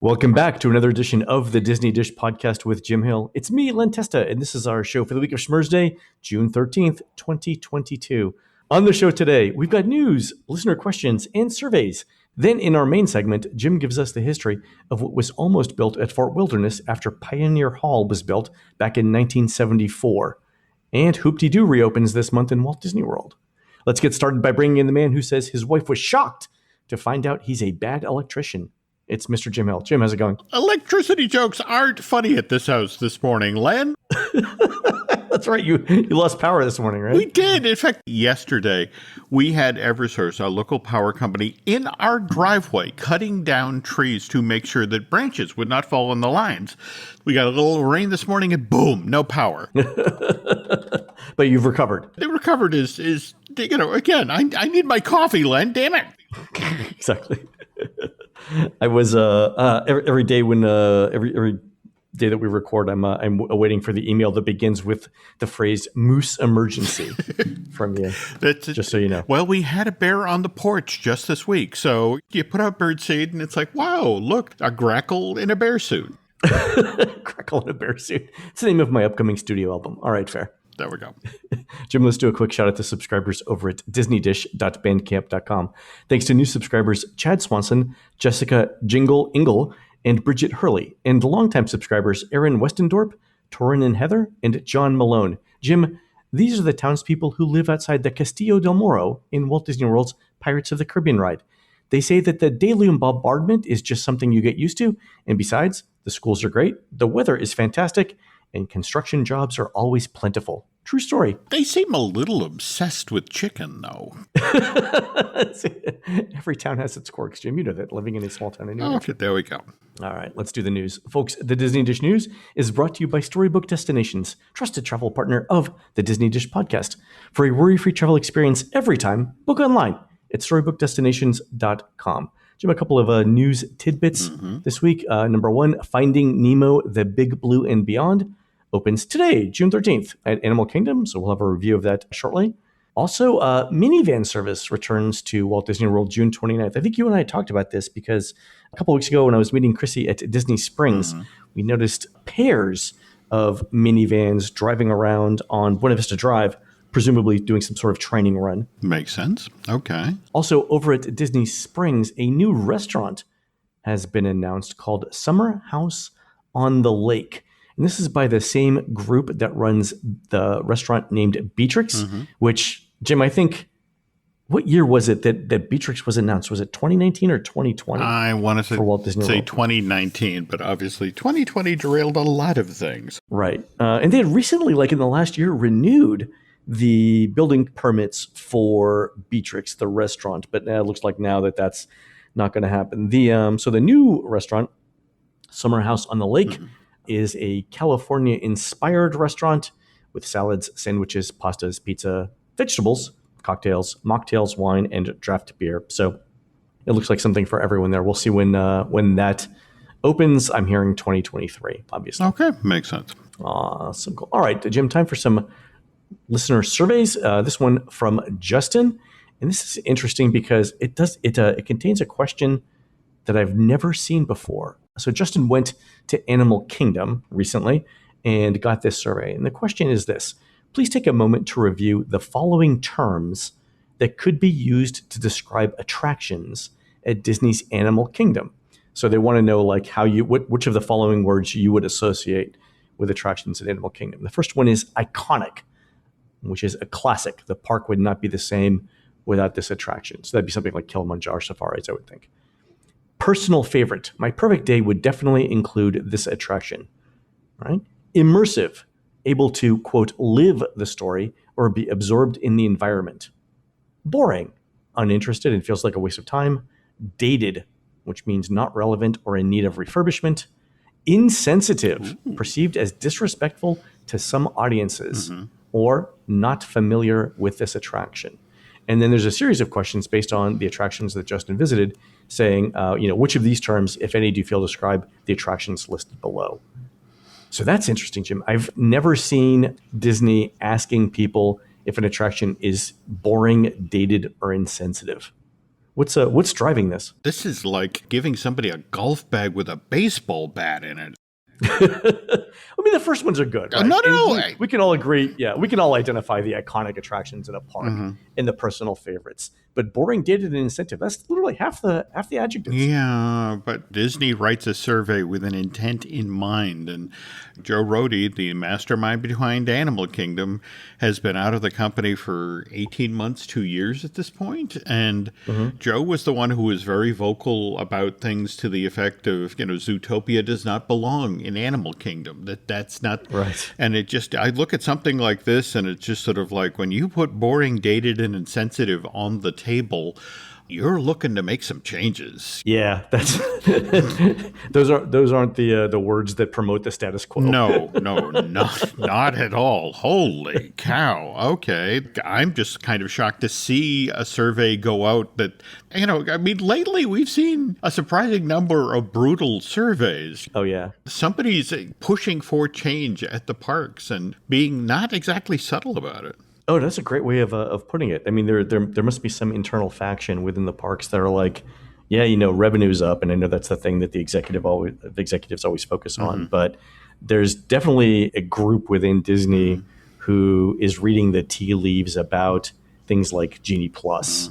Welcome back to another edition of the Disney Dish Podcast with Jim Hill. It's me, Len Testa, and this is our show for the week of Schmurz Day, June 13th, 2022. On the show today, we've got news, listener questions, and surveys. Then in our main segment, Jim gives us the history of what was almost built at Fort Wilderness after Pioneer Hall was built back in 1974. And Hoop-Dee-Doo reopens this month in Walt Disney World. Let's get started by bringing in the man who says his wife was shocked to find out he's a bad electrician. It's Mr. Jim Hill. Jim, how's it going? Electricity jokes aren't funny at this house this morning, Len. That's right. You lost power this morning, right? We did. In fact, yesterday, we had Eversource, our local power company, in our driveway cutting down trees to make sure that branches would not fall on the lines. We got a little rain this morning and boom, no power. But you've recovered. The recovered is again, I need my coffee, Len. Damn it. Exactly. I was every day when every day that we record, I'm waiting for the email that begins with the phrase "moose emergency" from you. Just so you know. Well, we had a bear on the porch just this week, so you put out birdseed, and it's like, wow, look, a grackle in a bear suit. Grackle in a bear suit. It's the name of my upcoming studio album. All right, fair. There we go. Jim, let's do a quick shout out to subscribers over at disneydish.bandcamp.com. Thanks to new subscribers Chad Swanson, Jessica Jingle Ingle, and Bridget Hurley, and longtime subscribers Aaron Westendorp, Torin and Heather, and John Malone. Jim, these are the townspeople who live outside the Castillo del Moro in Walt Disney World's Pirates of the Caribbean ride. They say that the daily bombardment is just something you get used to, and besides, the schools are great, the weather is fantastic, and construction jobs are always plentiful. True story. They seem a little obsessed with chicken, though. Every town has its quirks, Jim. You know that, living in a small town in New York. Okay, there we go. All right, let's do the news. Folks, the Disney Dish News is brought to you by Storybook Destinations, trusted travel partner of the Disney Dish Podcast. For a worry-free travel experience every time, book online at StorybookDestinations.com. Jim, a couple of news tidbits this week. Number one, Finding Nemo, The Big Blue and Beyond opens today, June 13th at Animal Kingdom, so we'll have a review of that shortly. Also, minivan service returns to Walt Disney World June 29th. I think you and I talked about this because a couple weeks ago when I was meeting Chrissy at Disney Springs, we noticed pairs of minivans driving around on Buena Vista Drive, presumably doing some sort of training run. Makes sense. Okay. Also, over at Disney Springs, a new restaurant has been announced called Summer House on the Lake. And this is by the same group that runs the restaurant named Beatrix, which, Jim, I think, what year was it that Beatrix was announced? Was it 2019 or 2020? I want to say 2019, but obviously 2020 derailed a lot of things. Right. And they had recently, like in the last year, renewed the building permits for Beatrix, the restaurant. But it looks like now that that's not going to happen. So the new restaurant, Summer House on the Lake, is a California-inspired restaurant with salads, sandwiches, pastas, pizza, vegetables, cocktails, mocktails, wine, and draft beer. So it looks like something for everyone there. We'll see when that opens. I'm hearing 2023, obviously. Okay, makes sense. Awesome. Cool. All right, Jim, time for some listener surveys. This one from Justin. And this is interesting because it contains a question that I've never seen before. So Justin went to Animal Kingdom recently and got this survey. And the question is this: please take a moment to review the following terms that could be used to describe attractions at Disney's Animal Kingdom. So they want to know like how which of the following words you would associate with attractions at Animal Kingdom. The first one is iconic, which is a classic. The park would not be the same without this attraction. So that'd be something like Kilimanjaro Safaris, I would think. Personal favorite. My perfect day would definitely include this attraction, right? Immersive, able to, quote, live the story or be absorbed in the environment. Boring, uninterested and feels like a waste of time. Dated, which means not relevant or in need of refurbishment. Insensitive, perceived as disrespectful to some audiences or not familiar with this attraction. And then there's a series of questions based on the attractions that Justin visited, saying, which of these terms, if any, do you feel describe the attractions listed below? So that's interesting, Jim. I've never seen Disney asking people if an attraction is boring, dated, or insensitive. What's driving this? This is like giving somebody a golf bag with a baseball bat in it. I mean, the first ones are good, right? No. We can all agree. Yeah, we can all identify the iconic attractions in a park and the personal favorites. But boring, dated, and incentive, that's literally half the adjectives. Yeah, but Disney writes a survey with an intent in mind. And Joe Rohde, the mastermind behind Animal Kingdom, has been out of the company for 18 months, 2 years at this point. And Joe was the one who was very vocal about things to the effect of, Zootopia does not belong in Animal Kingdom. That's not right. And I look at something like this, and it's just sort of like when you put boring, dated, and insensitive on the table, you're looking to make some changes. Yeah, that's those aren't the words that promote the status quo. No, not at all. Holy cow. Okay. I'm just kind of shocked to see a survey go out that, lately we've seen a surprising number of brutal surveys. Oh, yeah. Somebody's pushing for change at the parks and being not exactly subtle about it. Oh, that's a great way of putting it. I mean, there must be some internal faction within the parks that are like, yeah, revenue's up, and I know that's the thing that the executives always focus on. But there's definitely a group within Disney who is reading the tea leaves about things like Genie Plus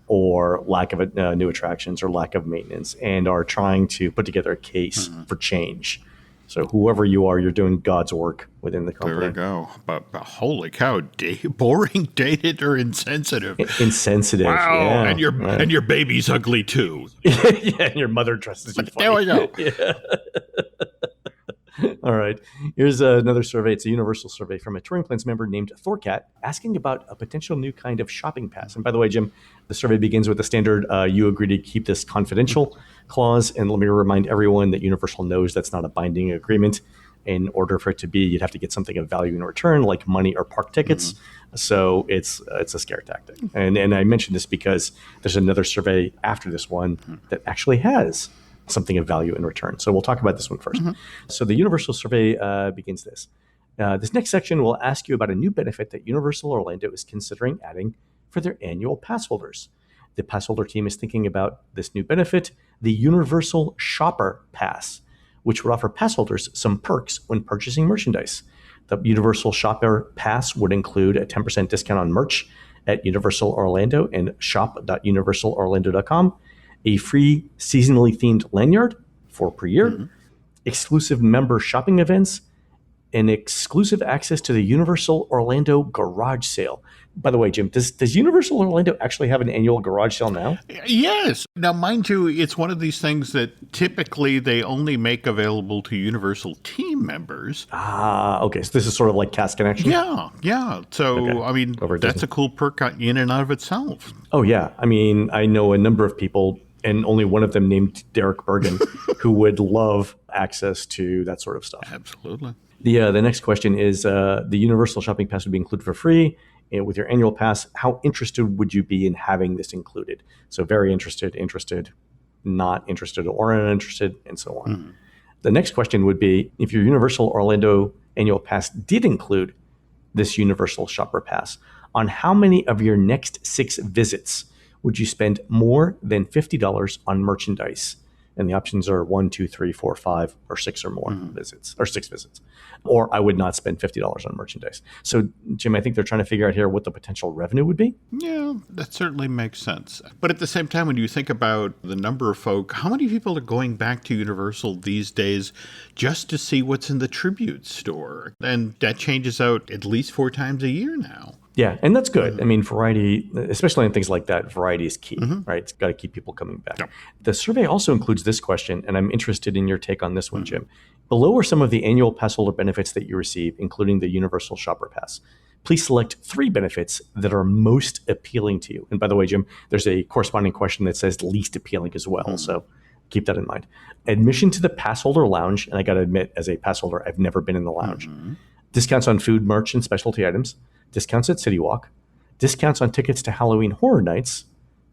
or lack of new attractions or lack of maintenance, and are trying to put together a case for change. So whoever you are, you're doing God's work within the company. There we go. But holy cow, boring, dated, or insensitive? Insensitive. Wow. Yeah, and your baby's ugly too. Yeah, and your mother dresses you funny. There we go. Yeah. All right. Here's another survey. It's a universal survey from a Touring Plans member named Thorcat asking about a potential new kind of shopping pass. And by the way, Jim, the survey begins with the standard, you agree to keep this confidential clause. And let me remind everyone that Universal knows that's not a binding agreement. In order for it to be, you'd have to get something of value in return, like money or park tickets. So it's a scare tactic. And I mentioned this because there's another survey after this one that actually has something of value in return. So we'll talk about this one first. So the Universal survey begins this. This next section will ask you about a new benefit that Universal Orlando is considering adding for their annual pass holders. The pass holder team is thinking about this new benefit, the Universal Shopper Pass, which would offer pass holders some perks when purchasing merchandise. The Universal Shopper Pass would include a 10% discount on merch at Universal Orlando and shop.universalorlando.com, a free seasonally themed lanyard, 4 per year, exclusive member shopping events, and exclusive access to the Universal Orlando garage sale. By the way, Jim, does Universal Orlando actually have an annual garage sale now? Yes. Now, mind you, it's one of these things that typically they only make available to Universal team members. Ah, okay. So this is sort of like Cast Connection? Yeah. So, okay. I mean, that's a cool perk in and of itself. Oh, yeah. I mean, I know a number of people, and only one of them named Derek Bergen, who would love access to that sort of stuff. Absolutely. The next question is, the Universal Shopping Pass would be included for free. And with your annual pass, how interested would you be in having this included? So very interested, not interested, or uninterested, and so on. The next question would be, if your Universal Orlando annual pass did include this Universal Shopper Pass, on how many of your next 6 visits would you spend more than $50 on merchandise? And the options are 1, 2, 3, 4, 5, or 6 or more visits, or 6 visits. Or I would not spend $50 on merchandise. So, Jim, I think they're trying to figure out here what the potential revenue would be. Yeah, that certainly makes sense. But at the same time, when you think about the number of folk, how many people are going back to Universal these days just to see what's in the tribute store? And that changes out at least 4 times a year now. Yeah, and that's good. I mean, variety, especially in things like that, variety is key, right? It's got to keep people coming back. Yep. The survey also includes this question, and I'm interested in your take on this one, Jim. Below are some of the annual pass holder benefits that you receive, including the Universal Shopper Pass. Please select 3 benefits that are most appealing to you. And by the way, Jim, there's a corresponding question that says least appealing as well, so keep that in mind. Admission to the pass holder lounge, and I got to admit, as a pass holder, I've never been in the lounge. Discounts on food, merch, and specialty items. Discounts at City Walk, discounts on tickets to Halloween Horror Nights,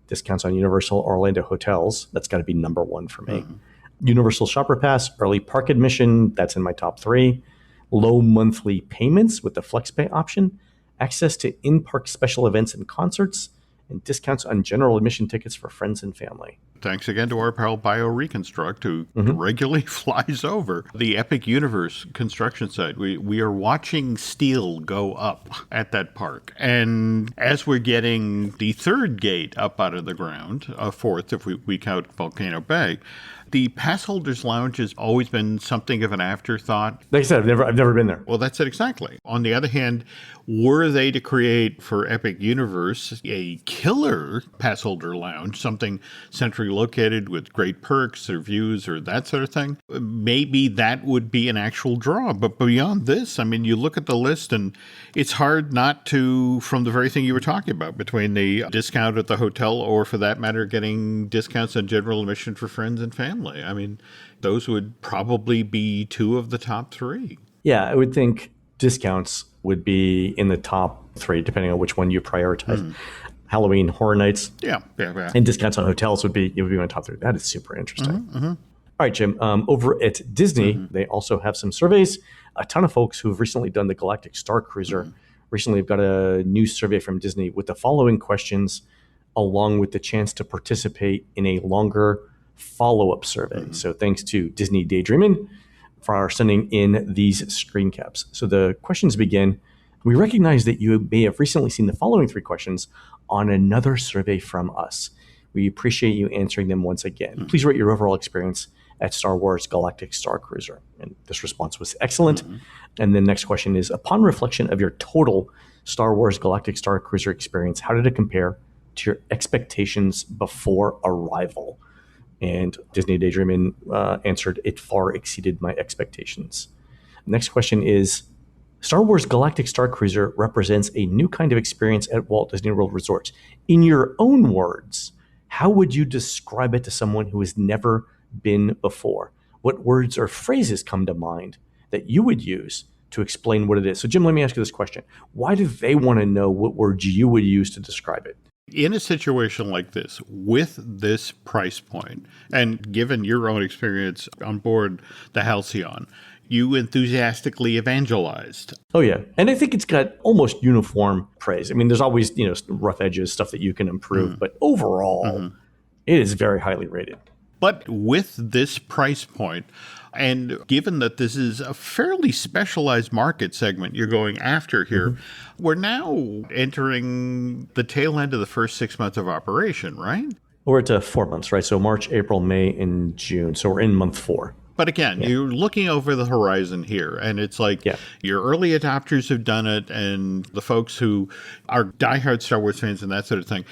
discounts on Universal Orlando hotels. That's got to be number 1 for me. Universal Shopper Pass, early park admission. That's in my top 3. Low monthly payments with the FlexPay option, access to in-park special events and concerts, and discounts on general admission tickets for friends and family. Thanks again to our pal BioReconstruct, who regularly flies over the Epic Universe construction site. We are watching steel go up at that park. And as we're getting the third gate up out of the ground, a fourth if we count Volcano Bay, the pass holders lounge has always been something of an afterthought. Like I said, I've never been there. Well, that's it exactly. On the other hand, were they to create for Epic Universe a killer pass holder lounge, something centrally located with great perks or views or that sort of thing, maybe that would be an actual draw. But beyond this, I mean, you look at the list and it's hard not to, from the very thing you were talking about, between the discount at the hotel or, for that matter, getting discounts on general admission for friends and family. I mean, those would probably be two of the top three. Yeah, I would think discounts would be in the top three, depending on which one you prioritize. Halloween, Horror Nights, Yeah. and discounts on hotels would be on top three. That is super interesting. All right, Jim. Over at Disney, they also have some surveys. A ton of folks who've recently done the Galactic Star Cruiser recently have got a new survey from Disney with the following questions, along with the chance to participate in a longer follow-up survey. So thanks to Disney Daydreamin' for sending in these screen caps. So the questions begin. We recognize that you may have recently seen the following three questions on another survey from us. We appreciate you answering them once again. Please rate your overall experience at Star Wars Galactic Star Cruiser. And this response was excellent. And the next question is, upon reflection of your total Star Wars Galactic Star Cruiser experience, how did it compare to your expectations before arrival? And Disney Daydreamin' answered, it far exceeded my expectations. Next question is, Star Wars Galactic Star Cruiser represents a new kind of experience at Walt Disney World Resort. In your own words, how would you describe it to someone who has never been before? What words or phrases come to mind that you would use to explain what it is? So, Jim, let me ask you this question. Why do they want to know what words you would use to describe it? In a situation like this, with this price point, and given your own experience on board the Halcyon, you enthusiastically evangelized. Oh, yeah. And I think it's got almost uniform praise. I mean, there's always, rough edges, stuff that you can improve, but overall, it is very highly rated. But with this price point, and given that this is a fairly specialized market segment you're going after here, we're now entering the tail end of the first 6 months of operation, right? We're at 4 months, right? So March, April, May, and June. So we're in month 4. But again, you're looking over the horizon here, and it's like your early adopters have done it, and the folks who are diehard Star Wars fans and that sort of thing.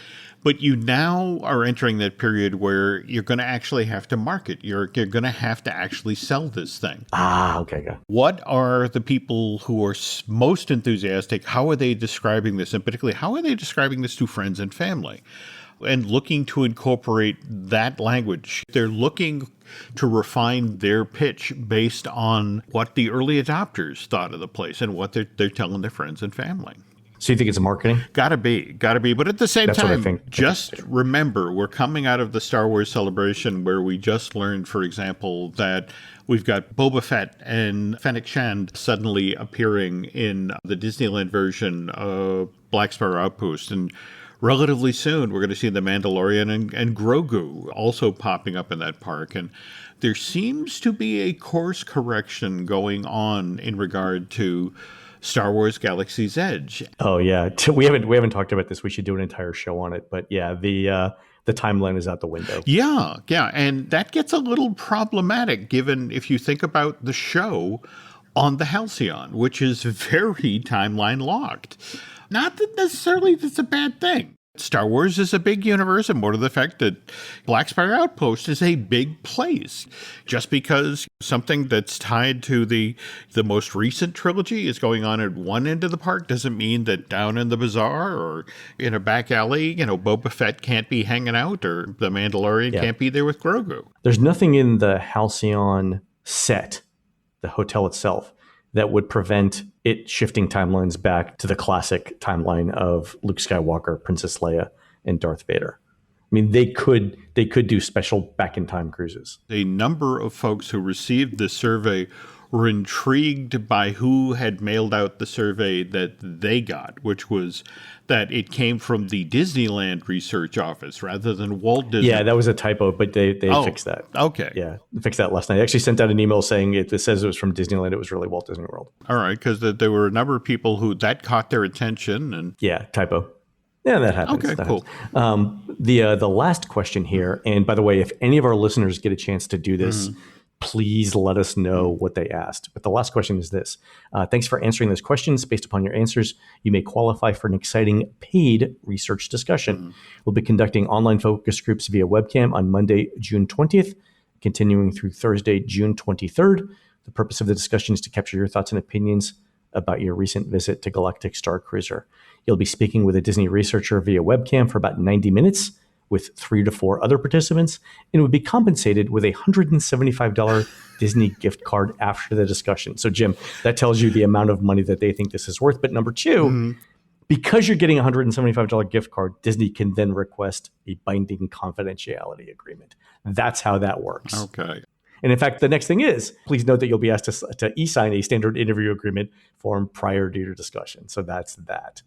But you now are entering that period where you're going to actually have to market. You're going to have to actually sell this thing. Okay. What are the people who are most enthusiastic? How are they describing this? And particularly, how are they describing this to friends and family? And looking to incorporate that language. They're looking to refine their pitch based on what the early adopters thought of the place and what they're telling their friends and family. So you think it's marketing? Gotta be. But at the same That's what I time, think. just remember, we're coming out of the Star Wars Celebration where we just learned, for example, that we've got Boba Fett and Fennec Shand suddenly appearing in the Disneyland version of Black Sparrow Outpost. And relatively soon, we're going to see the Mandalorian and Grogu also popping up in that park. And there seems to be a course correction going on in regard to Star Wars Galaxy's Edge. Oh yeah, we haven't talked about this. We should do an entire show on it. But yeah, the timeline is out the window. Yeah, and that gets a little problematic given if you think about the show on the Halcyon, which is very timeline locked. Not that necessarily that's a bad thing. Star Wars is a big universe, and more to the fact that Black Spire Outpost is a big place. Just because something that's tied to the most recent trilogy is going on at one end of the park doesn't mean that down in the bazaar or in a back alley, Boba Fett can't be hanging out or the Mandalorian can't be there with Grogu. There's nothing in the Halcyon set, the hotel itself, that would prevent it shifting timelines back to the classic timeline of Luke Skywalker, Princess Leia, and Darth Vader. I mean, they could do special back-in-time cruises. A number of folks who received this survey were intrigued by who had mailed out the survey that they got, which was that it came from the Disneyland Research Office rather than Walt Disney. Yeah, that was a typo, but they fixed that. Okay. Yeah, they fixed that last night. I actually sent out an email saying it says it was from Disneyland. It was really Walt Disney World. All right, because there were a number of people who that caught their attention. And yeah, typo. Yeah, that happens. Okay, that cool. Happens. The last question here, and by the way, if any of our listeners get a chance to do this, please let us know what they asked. But the last question is this. Thanks for answering those questions. Based upon your answers, you may qualify for an exciting paid research discussion. We'll be conducting online focus groups via webcam on Monday, June 20th, continuing through Thursday, June 23rd. The purpose of the discussion is to capture your thoughts and opinions about your recent visit to Galactic Star Cruiser. You'll be speaking with a Disney researcher via webcam for about 90 minutes with 3 to 4 other participants, and would be compensated with a $175 Disney gift card after the discussion. So, Jim, that tells you the amount of money that they think this is worth. But number two, because you're getting a $175 gift card, Disney can then request a binding confidentiality agreement. That's how that works. Okay. And in fact, the next thing is, please note that you'll be asked to e-sign a standard interview agreement form prior to your discussion. So that's that.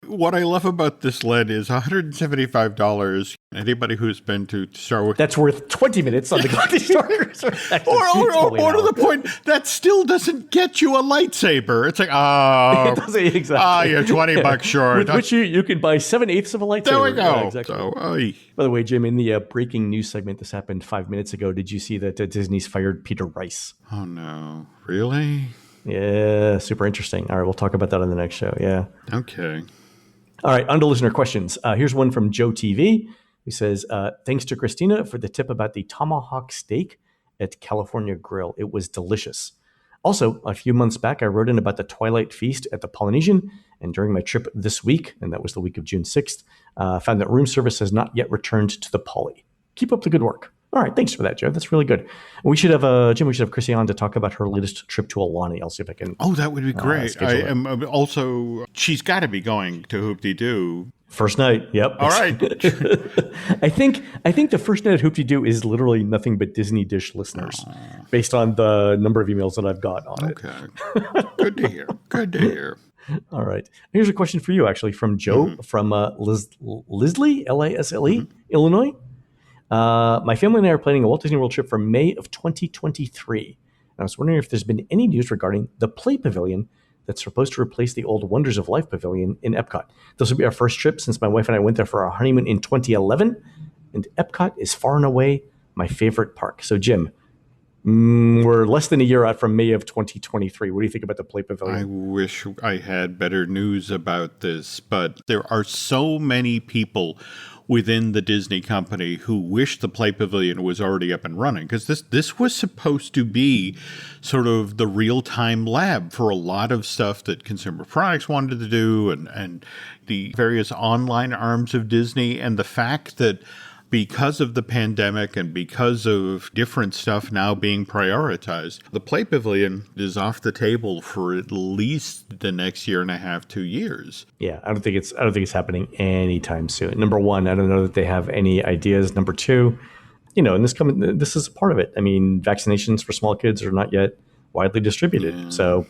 What I love about this, Len, is $175. Anybody who's been to Star Wars, that's worth 20 minutes on the Galactic Star Cruiser. or to the point that still doesn't get you a lightsaber. It's like, exactly. You're $20 short. With which you can buy 7/8 of a lightsaber. There we go. Yeah, exactly. So, by the way, Jim, in the breaking news segment, this happened 5 minutes ago. Did you see that Disney's fired Peter Rice? Oh no, really? Yeah, super interesting. All right, we'll talk about that on the next show. Yeah. Okay. All right, on to listener questions. Here's one from Joe TV, who says, thanks to Christina for the tip about the tomahawk steak at California Grill. It was delicious. Also, a few months back, I wrote in about the Twilight Feast at the Polynesian, and during my trip this week, and that was the week of June 6th, found that room service has not yet returned to the Poly. Keep up the good work. All right, thanks for that, Joe. That's really good. We should have Jim. We should have Chrissy on to talk about her latest trip to Alani. I'll see if I can. Oh, that would be great. I am also. She's got to be going to Hoop-de-Doo. First night. Yep. All right. I think the first night at Hoop-de-Doo is literally nothing but Disney Dish listeners, based on the number of emails that I've got on it. Okay. Good to hear. Good to hear. All right. Here's a question for you, actually, from Joe from Lisle, Lasle, Illinois. My family and I are planning a Walt Disney World trip for May of 2023. And I was wondering if there's been any news regarding the Play Pavilion that's supposed to replace the old Wonders of Life Pavilion in Epcot. This will be our first trip since my wife and I went there for our honeymoon in 2011. And Epcot is far and away my favorite park. So, Jim, we're less than a year out from May of 2023. What do you think about the Play Pavilion? I wish I had better news about this, but there are so many people within the Disney company who wish the Play Pavilion was already up and running, because this was supposed to be sort of the real-time lab for a lot of stuff that consumer products wanted to do, and the various online arms of Disney, and the fact that because of the pandemic and because of different stuff now being prioritized, the Play Pavilion is off the table for at least the next year and a half, 2 years. Yeah, I don't think it's happening anytime soon. Number one, I don't know that they have any ideas. Number two, and this is a part of it. I mean, vaccinations for small kids are not yet widely distributed, so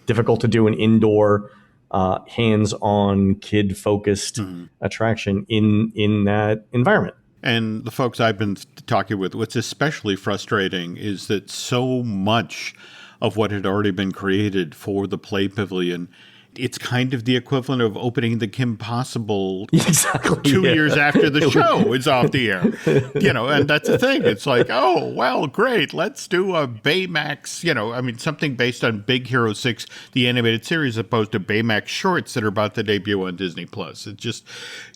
difficult to do an indoor, hands-on, kid-focused attraction in that environment. And the folks I've been talking with, what's especially frustrating is that so much of what had already been created for the Play Pavilion, it's kind of the equivalent of opening the Kim Possible 2 years after the show is off the air. And that's the thing. It's like, oh, well, great. Let's do a Baymax, something based on Big Hero 6, the animated series, as opposed to Baymax shorts that are about to debut on Disney+. It's just,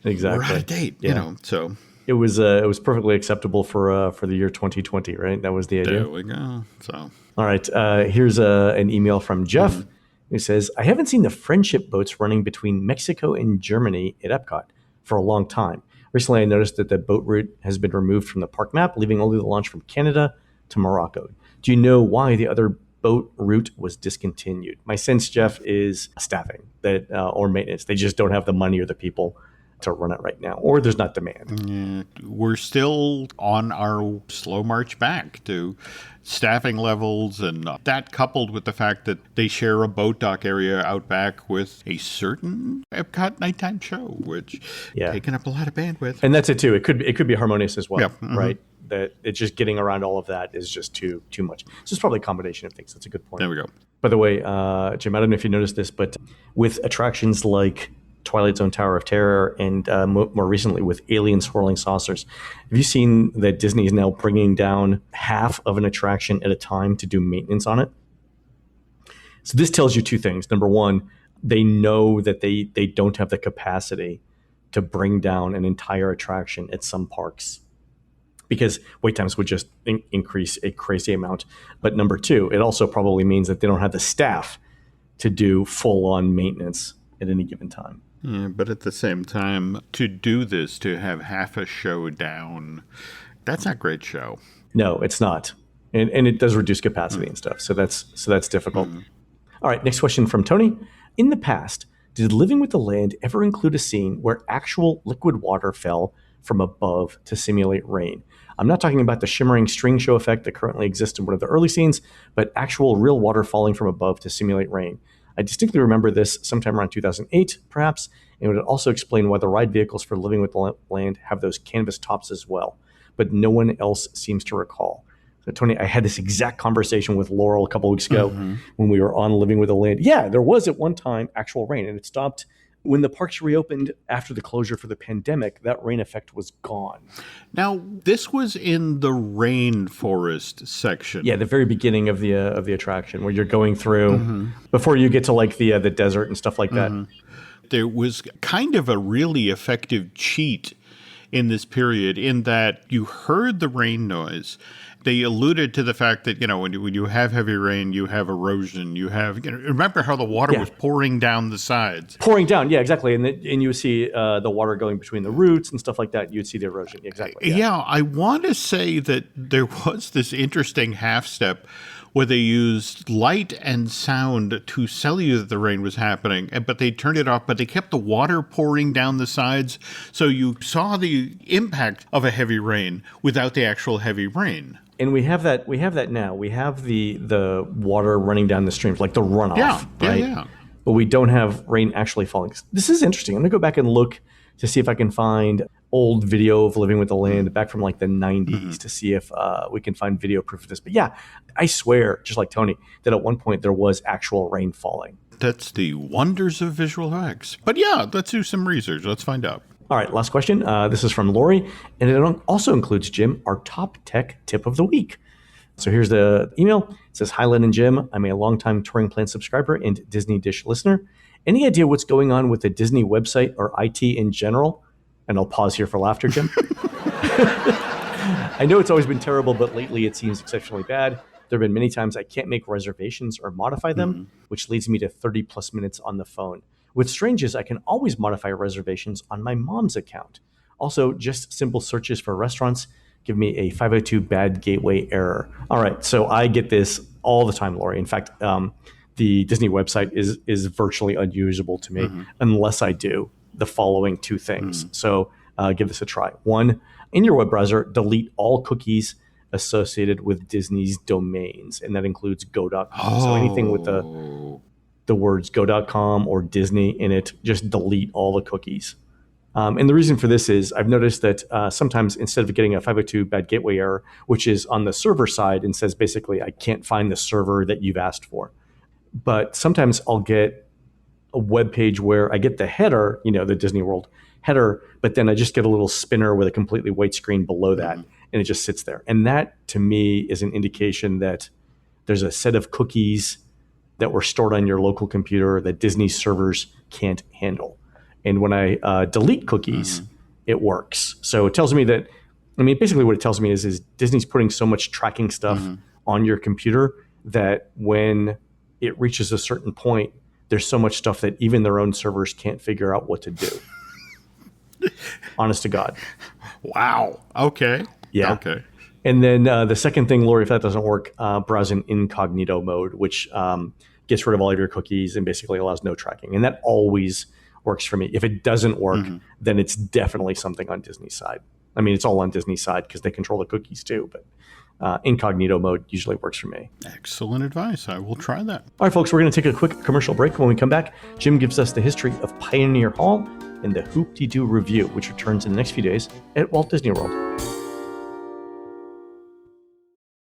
we're out of date, so. It was perfectly acceptable for the year 2020, right? That was the idea. There we go. So, all right. Here's an email from Jeff who says, I haven't seen the friendship boats running between Mexico and Germany at Epcot for a long time. Recently, I noticed that the boat route has been removed from the park map, leaving only the launch from Canada to Morocco. Do you know why the other boat route was discontinued? My sense, Jeff, is staffing or maintenance. They just don't have the money or the people to run it right now, or there's not demand. Yeah, we're still on our slow march back to staffing levels, and that coupled with the fact that they share a boat dock area out back with a certain Epcot nighttime show, which taking up a lot of bandwidth. And that's it too. It could be harmonious as well, Yep. Mm-hmm. right? That it's just getting around all of that is just too much. So it's probably a combination of things. That's a good point. There we go. By the way, Jim, I don't know if you noticed this, but with attractions like Twilight Zone Tower of Terror and more recently with Alien Swirling Saucers, have you seen that Disney is now bringing down half of an attraction at a time to do maintenance on it? So this tells you two things. Number one, they know that they don't have the capacity to bring down an entire attraction at some parks because wait times would just increase a crazy amount. But number two, it also probably means that they don't have the staff to do full-on maintenance at any given time. Yeah, but at the same time, to do this, to have half a show down, that's not a great show. No, it's not. And it does reduce capacity and stuff. So that's difficult. All right, next question from Tony. In the past, did Living with the Land ever include a scene where actual liquid water fell from above to simulate rain? I'm not talking about the shimmering string show effect that currently exists in one of the early scenes, but actual real water falling from above to simulate rain. I distinctly remember this sometime around 2008, perhaps, and it would also explain why the ride vehicles for Living with the Land have those canvas tops as well, but no one else seems to recall. So, Tony, I had this exact conversation with Laurel a couple weeks ago when we were on Living with the Land. Yeah, there was at one time actual rain, and it stopped when the parks reopened after the closure for the pandemic. That rain effect was gone. Now, this was in the rainforest section. Yeah, the very beginning of the attraction where you're going through before you get to like the desert and stuff like that. There was kind of a really effective cheat in this period in that you heard the rain noise. They alluded to the fact that, when you have heavy rain, you have erosion, you have, remember how the water was pouring down the sides. Pouring down, yeah, exactly. And you would see the water going between the roots and stuff like that. You'd see the erosion, exactly. Yeah, I want to say that there was this interesting half step where they used light and sound to sell you that the rain was happening, but they turned it off, but they kept the water pouring down the sides, so you saw the impact of a heavy rain without the actual heavy rain. And we have that now. We have the water running down the streams, like the runoff, right? Yeah. But we don't have rain actually falling. This is interesting. I'm going to go back and look to see if I can find old video of Living with the Land back from like the 90s to see if we can find video proof of this. But yeah, I swear, just like Tony, that at one point there was actual rain falling. That's the wonders of visual effects. But yeah, let's do some research. Let's find out. All right, last question. This is from Lori, and it also includes, Jim, our top tech tip of the week. So here's the email. It says, "Hi, Len and Jim. I'm a longtime Touring Plan subscriber and Disney Dish listener. Any idea what's going on with the Disney website or IT in general?" And I'll pause here for laughter, Jim. I know it's always been terrible, but lately it seems exceptionally bad. There have been many times I can't make reservations or modify them, which leads me to 30 plus minutes on the phone. What's strange is I can always modify reservations on my mom's account. Also, just simple searches for restaurants give me a 502 bad gateway error. All right, so I get this all the time, Lori. In fact, the Disney website is virtually unusable to me unless I do the following two things. So give this a try. One, in your web browser, delete all cookies associated with Disney's domains, and that includes go.com. So anything with the words go.com or Disney in it, just delete all the cookies. And the reason for this is I've noticed that sometimes instead of getting a 502 bad gateway error, which is on the server side and says basically I can't find the server that you've asked for, but sometimes I'll get a web page where I get the header, the Disney World header, but then I just get a little spinner with a completely white screen below that, and it just sits there. And that, to me, is an indication that there's a set of cookies that were stored on your local computer that Disney servers can't handle. And when I delete cookies, it works. So it tells me that, basically what it tells me is Disney's putting so much tracking stuff on your computer that when it reaches a certain point, there's so much stuff that even their own servers can't figure out what to do. Honest to God. Wow. Okay. Yeah. Okay. And then the second thing, Lori, if that doesn't work, browse in incognito mode, which gets rid of all of your cookies and basically allows no tracking. And that always works for me. If it doesn't work, then it's definitely something on Disney's side. I mean, it's all on Disney's side because they control the cookies too, but incognito mode usually works for me. Excellent advice. I will try that. All right, folks, we're going to take a quick commercial break. When we come back, Jim gives us the history of Pioneer Hall and the Hoop-Dee-Doo Review, which returns in the next few days at Walt Disney World.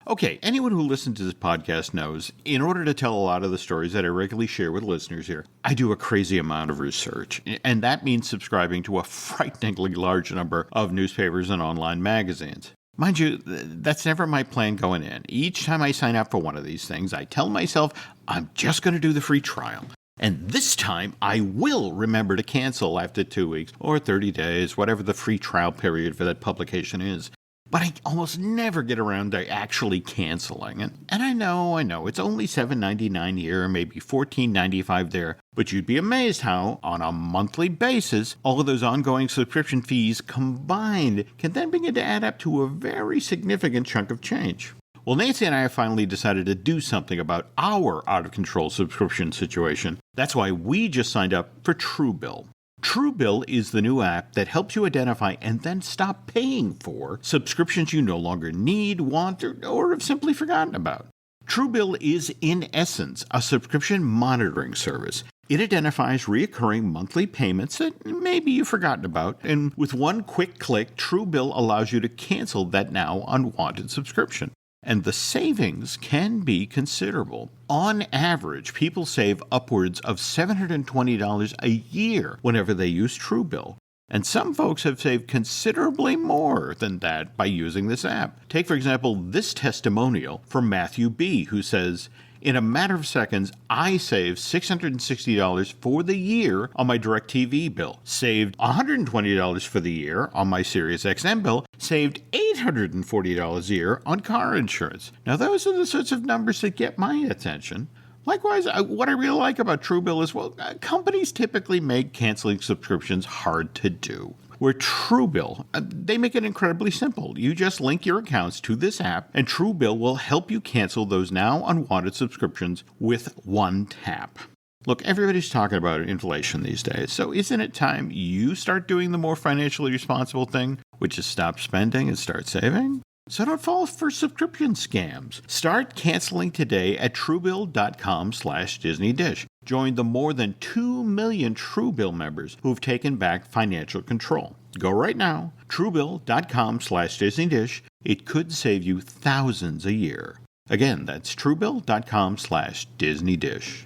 Okay, anyone who listens to this podcast knows, in order to tell a lot of the stories that I regularly share with listeners here, I do a crazy amount of research. And that means subscribing to a frighteningly large number of newspapers and online magazines. Mind you, that's never my plan going in. Each time I sign up for one of these things, I tell myself I'm just going to do the free trial. And this time, I will remember to cancel after 2 weeks or 30 days, whatever the free trial period for that publication is. But I almost never get around to actually canceling it. And I know, it's only $7.99 here, maybe $14.95 there. But you'd be amazed how, on a monthly basis, all of those ongoing subscription fees combined can then begin to add up to a very significant chunk of change. Well, Nancy and I have finally decided to do something about our out-of-control subscription situation. That's why we just signed up for Truebill. Truebill is the new app that helps you identify and then stop paying for subscriptions you no longer need, want, or have simply forgotten about. Truebill is, in essence, a subscription monitoring service. It identifies recurring monthly payments that maybe you've forgotten about, and with one quick click, Truebill allows you to cancel that now unwanted subscription. And the savings can be considerable. On average, people save upwards of $720 a year whenever they use Truebill. And some folks have saved considerably more than that by using this app. Take, for example, this testimonial from Matthew B., who says, "In a matter of seconds, I saved $660 for the year on my DirecTV bill, saved $120 for the year on my SiriusXM bill, saved $840 a year on car insurance." Now, those are the sorts of numbers that get my attention. Likewise, what I really like about Truebill is, companies typically make canceling subscriptions hard to do. Where Truebill, they make it incredibly simple. You just link your accounts to this app, and Truebill will help you cancel those now unwanted subscriptions with one tap. Look, everybody's talking about inflation these days, so isn't it time you start doing the more financially responsible thing, which is stop spending and start saving? So don't fall for subscription scams. Start canceling today at Truebill.com/DisneyDish. Join the more than 2 million Truebill members who've taken back financial control. Go right now, Truebill.com/DisneyDish. It could save you thousands a year. Again, that's Truebill.com/DisneyDish.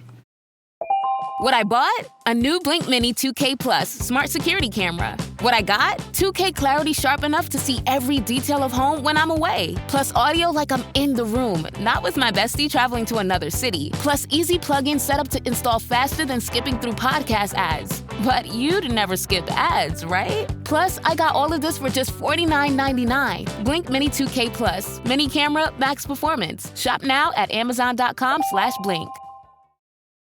What I bought? A new Blink Mini 2K Plus smart security camera. What I got? 2K clarity sharp enough to see every detail of home when I'm away. Plus audio like I'm in the room, not with my bestie traveling to another city. Plus easy plug-in setup to install faster than skipping through podcast ads. But you'd never skip ads, right? Plus, I got all of this for just $49.99. Blink Mini 2K Plus. Mini camera, max performance. Shop now at Amazon.com/Blink.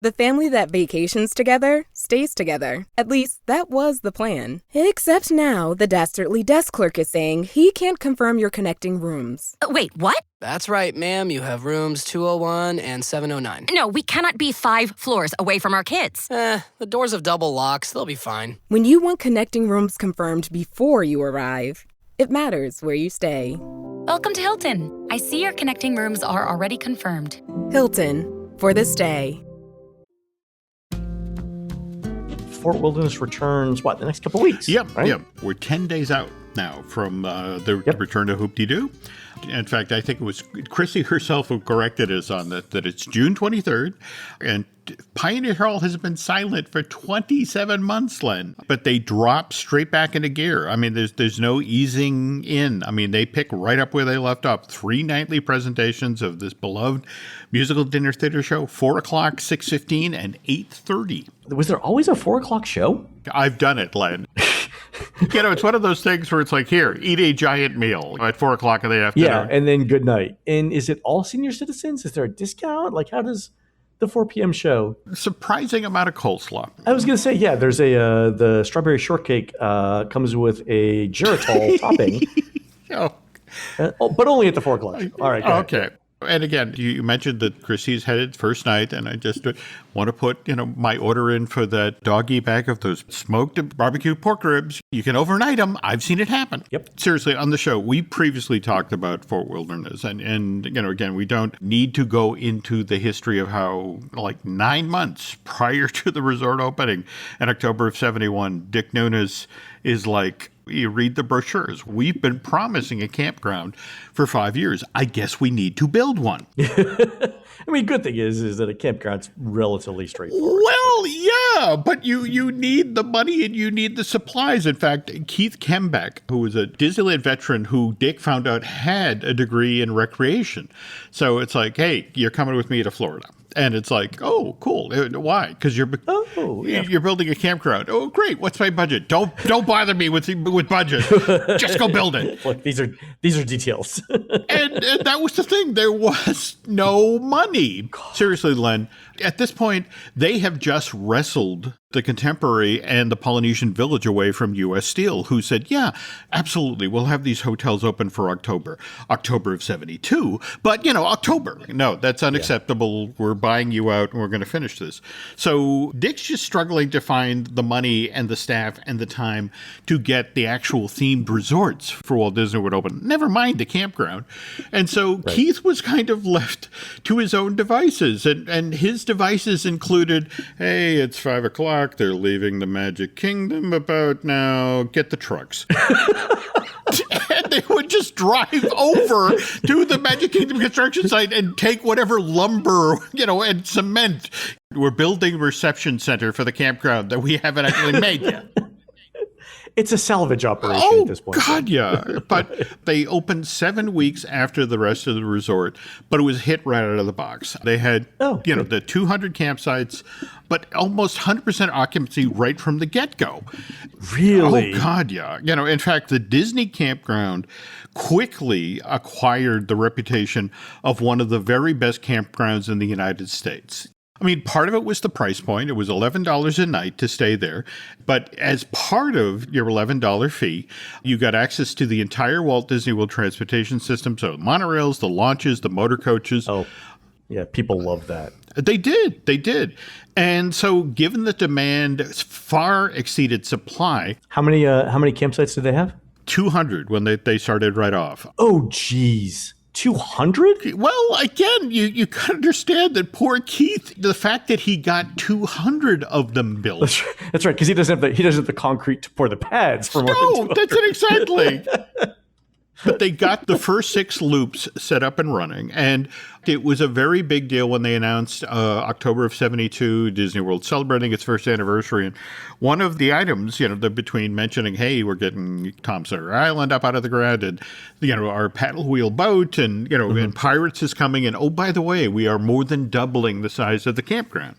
The family that vacations together stays together. At least, that was the plan. Except now, the Dastardly desk clerk is saying he can't confirm your connecting rooms. Wait, what? That's right, ma'am. You have rooms 201 and 709. No, we cannot be 5 floors away from our kids. The doors have double locks. They'll be fine. When you want connecting rooms confirmed before you arrive, it matters where you stay. Welcome to Hilton. I see your connecting rooms are already confirmed. Hilton, for the stay. Fort Wilderness returns, the next couple of weeks? Yep, right? yep. We're 10 days out now from the return to Hoop-Dee-Doo. In fact, I think it was Chrissy herself who corrected us on that it's June 23rd, and Pioneer Hall has been silent for 27 months, Len. But they drop straight back into gear. I mean, there's no easing in. I mean, they pick right up where they left off. 3 nightly presentations of this beloved musical dinner theater show, 4 o'clock, 6:15, and 8:30. Was there always a 4 o'clock show? I've done it, Len. It's one of those things where it's like, here, eat a giant meal at 4 o'clock in the afternoon. Yeah, and then good night. And is it all senior citizens? Is there a discount? Like, how does the 4 p.m. show? Surprising amount of coleslaw. I was going to say, there's the strawberry shortcake comes with a Geritol topping. Oh. But only at the 4 o'clock show. All right, go ahead. Okay. And again, you mentioned that Chrissy's headed first night, and I just want to put, my order in for that doggy bag of those smoked barbecue pork ribs. You can overnight them. I've seen it happen. Yep. Seriously, on the show, we previously talked about Fort Wilderness, and again, we don't need to go into the history of how, 9 months prior to the resort opening in October of 71, Dick Nunes is like, you read the brochures. We've been promising a campground for 5 years. I guess we need to build one. Good thing is that a campground's relatively straightforward. Well, yeah, but you need the money and you need the supplies. In fact, Keith Kembeck, who was a Disneyland veteran who Dick found out had a degree in recreation. So it's like, hey, you're coming with me to Florida. And it's like, oh, cool. Why? Because you're building a campground. Oh, great. What's my budget? Don't bother me with budget. Just go build it. Look, these are details. and that was the thing. There was no money. Seriously, Len. At this point, they have just wrestled the Contemporary and the Polynesian Village away from U.S. Steel, who said, yeah, absolutely, we'll have these hotels open for October of 72. But, October. No, that's unacceptable. Yeah. We're buying you out and we're going to finish this. So Dick's just struggling to find the money and the staff and the time to get the actual themed resorts for Walt Disney World open. Never mind the campground. And so Keith was kind of left to his own devices. And his devices included, hey, it's 5 o'clock. They're leaving the Magic Kingdom about now. Get the trucks. And they would just drive over to the Magic Kingdom construction site and take whatever lumber, and cement. We're building a reception center for the campground that we haven't actually made yet. It's a salvage operation at this point. Oh, God, yeah. But they opened 7 weeks after the rest of the resort, but it was hit right out of the box. They had, the 200 campsites, but almost 100% occupancy right from the get-go. Really? Oh, God, yeah. In fact, the Disney campground quickly acquired the reputation of one of the very best campgrounds in the United States. Part of it was the price point. It was $11 a night to stay there. But as part of your $11 fee, you got access to the entire Walt Disney World transportation system. So monorails, the launches, the motor coaches. Oh, yeah. People love that. They did. And so given the demand far exceeded supply. How many campsites did they have? 200 when they started right off. Oh, geez. 200? Well, again, you can understand that poor Keith, the fact that he got 200 of them built. That's right, because he doesn't have the concrete to pour the pads for more than 200. That's it exactly. But they got the first 6 loops set up and running, and it was a very big deal when they announced October of 72, Disney World celebrating its first anniversary. And one of the items, between mentioning, hey, we're getting Tom Sawyer Island up out of the ground, and, our paddle wheel boat, and, and Pirates is coming. And, oh, by the way, we are more than doubling the size of the campground.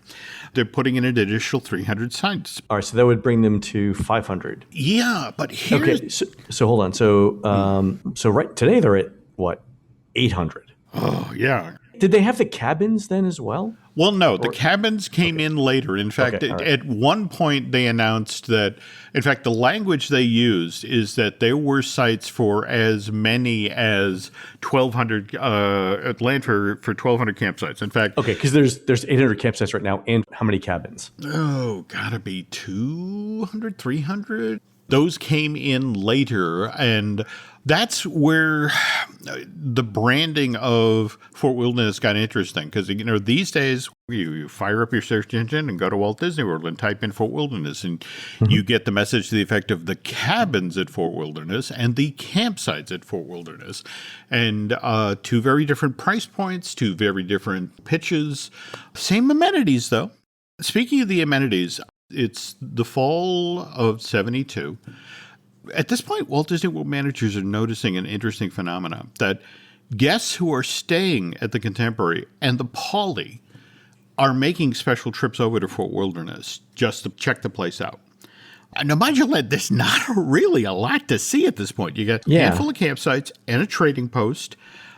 They're putting in an additional 300 sites. All right, so that would bring them to 500. Yeah, but here's... Okay, so hold on. So right today they're at, what, 800? Oh, yeah. Did they have the cabins then as well? Well, no, the cabins came in later. In fact, at one point they announced that, in fact, the language they used is that there were sites for as many as 1,200, land for 1,200 campsites. In fact... Okay, because there's 800 campsites right now, and how many cabins? Oh, gotta be 200, 300? Those came in later, and that's where the branding of Fort Wilderness got interesting, because these days you fire up your search engine and go to Walt Disney World and type in Fort Wilderness, and you get the message to the effect of the cabins at Fort Wilderness and the campsites at Fort Wilderness, and 2 very different price points, 2 very different pitches, same amenities though. Speaking of the amenities, it's the fall of 72. At this point, Walt Disney World managers are noticing an interesting phenomenon that guests who are staying at the Contemporary and the Poly are making special trips over to Fort Wilderness just to check the place out. Now, mind you, Len, there's not really a lot to see at this point. You got a handful of campsites and a trading post.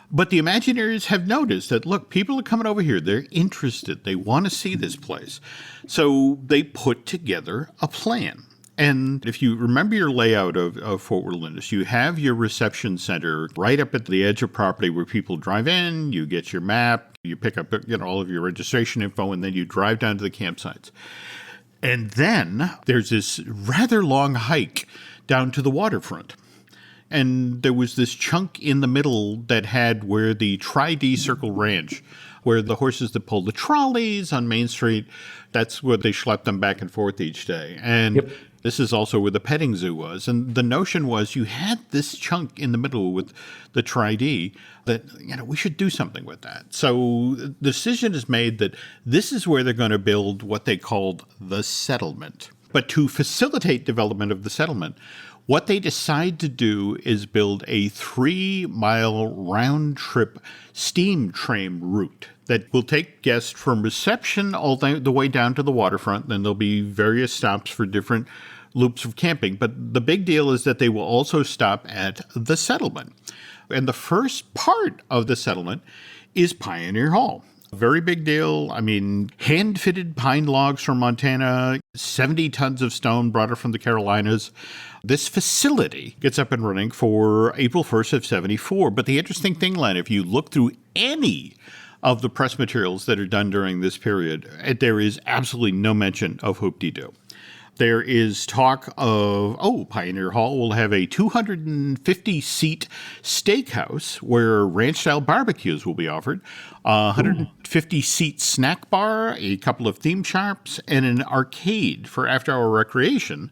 But the Imagineers have noticed that, look, people are coming over here. They're interested. They want to see this place. So they put together a plan. And if you remember your layout of Fort Wilderness, you have your reception center right up at the edge of property where people drive in, you get your map, you pick up all of your registration info, and then you drive down to the campsites. And then there's this rather long hike down to the waterfront. And there was this chunk in the middle that had where the Tri-D Circle Ranch, where the horses that pull the trolleys on Main Street, that's where they schlepped them back and forth each day. And this is also where the petting zoo was. And the notion was you had this chunk in the middle with the Tri-D that, we should do something with that. So the decision is made that this is where they're going to build what they called the settlement. But to facilitate development of the settlement, what they decide to do is build a 3-mile round-trip steam train route that will take guests from reception all the way down to the waterfront. Then there'll be various stops for different loops of camping. But the big deal is that they will also stop at the settlement. And the first part of the settlement is Pioneer Hall. Very big deal. I mean, hand-fitted pine logs from Montana, 70 tons of stone brought up from the Carolinas. This facility gets up and running for April 1st of 74. But the interesting thing, Len, if you look through any of the press materials that are done during this period, there is absolutely no mention of Hoop-Dee-Doo. There is talk of, Pioneer Hall will have a 250-seat steakhouse where ranch-style barbecues will be offered, a 150-seat snack bar, a couple of theme shops, and an arcade for after-hour recreation.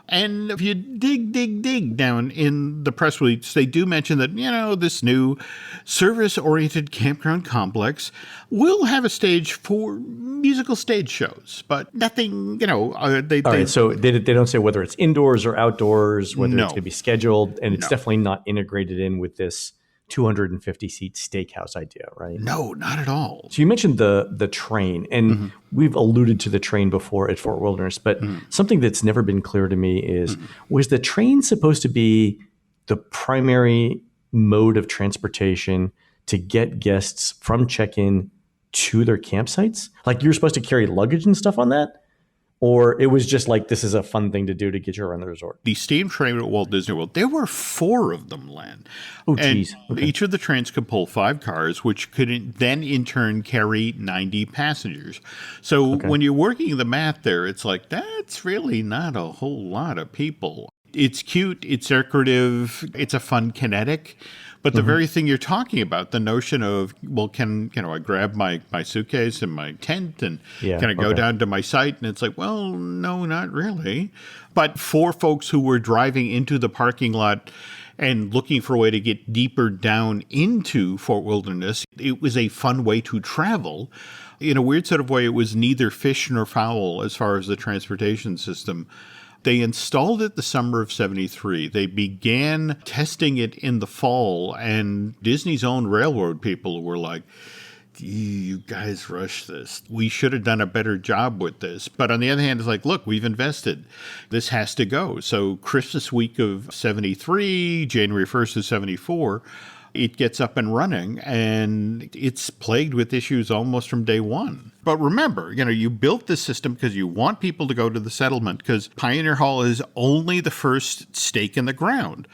And if you dig down in the press release, they do mention that, this new service-oriented campground complex will have a stage for musical stage shows, but nothing, All right, so they don't say whether it's indoors or outdoors, whether it's going to be scheduled, and it's definitely not integrated in with this 250-seat steakhouse idea, right? No, not at all. So you mentioned the train, and we've alluded to the train before at Fort Wilderness, but something that's never been clear to me is, was the train supposed to be the primary mode of transportation to get guests from check-in to their campsites? Like you're supposed to carry luggage and stuff on that? Or it was just like, this is a fun thing to do to get you around the resort? The steam train at Walt Disney World, there were 4 of them, Len. Oh, geez. Okay. Each of the trains could pull 5 cars, which could then in turn carry 90 passengers. So when you're working the math there, it's like, that's really not a whole lot of people. It's cute, it's decorative, it's a fun kinetic. But the very thing you're talking about, the notion of, can I grab my suitcase and my tent and can I go down to my site? And it's like, well, no, not really. But for folks who were driving into the parking lot and looking for a way to get deeper down into Fort Wilderness, it was a fun way to travel. In a weird sort of way, it was neither fish nor fowl as far as the transportation system. They installed it the summer of 73. They began testing it in the fall, and Disney's own railroad people were like, you guys rushed this. We should have done a better job with this. But on the other hand, it's like, look, we've invested. This has to go. So Christmas week of 73, January 1st of 74, it gets up and running, and it's plagued with issues almost from day one. But remember, you built this system because you want people to go to the settlement, because Pioneer Hall is only the first stake in the ground.